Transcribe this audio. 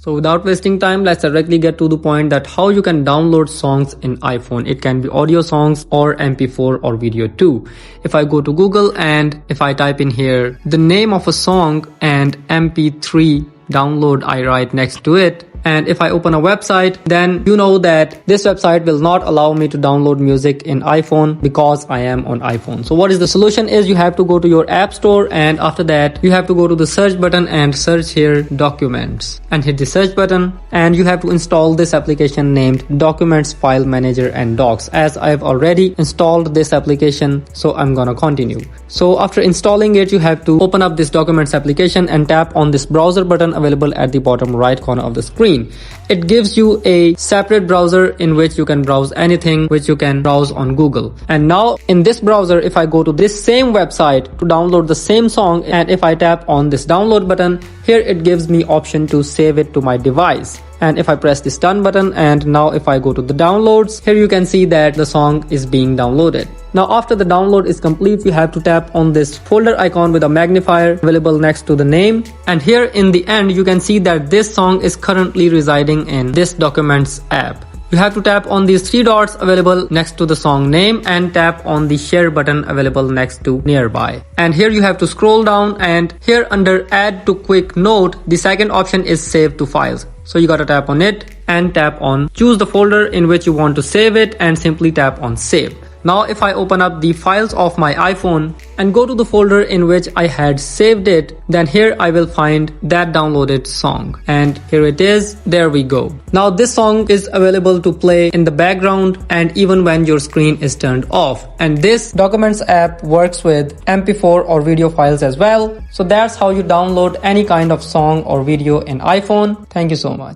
So without wasting time, let's directly get to the point that how you can download songs in iPhone. It can be audio songs or MP4 or video too. If I go to Google and if I type in here the name of a song and MP3 download, I write next to it. And if I open a website, then you know that this website will not allow me to download music in iPhone because I am on iPhone. So what is the solution is you have to go to your app store, and after that you have to go to the search button and search here documents and hit the search button, and you have to install this application named Documents File Manager and Docs. As I've already installed this application, so I'm gonna continue. So after installing it, you have to open up this Documents application and tap on this browser button available at the bottom right corner of the screen. It gives you a separate browser in which you can browse anything which you can browse on Google. And now in this browser, if I go to this same website to download the same song, and if I tap on this download button, here it gives me option to save it to my device. And if I press this done button, and now if I go to the downloads, here you can see that the song is being downloaded. Now after the download is complete, you have to tap on this folder icon with a magnifier available next to the name. And here in the end, you can see that this song is currently residing in this Documents app. You have to tap on these three dots available next to the song name and tap on the share button available next to nearby. And here you have to scroll down, and here under add to quick note, the second option is save to files. So you gotta tap on it and tap on choose the folder in which you want to save it and simply tap on save. Now if I open up the files of my iPhone and go to the folder in which I had saved it, then here I will find that downloaded song. And here it is, there we go. Now this song is available to play in the background and even when your screen is turned off. And this Documents app works with MP4 or video files as well. So that's how you download any kind of song or video in iPhone. Thank you so much.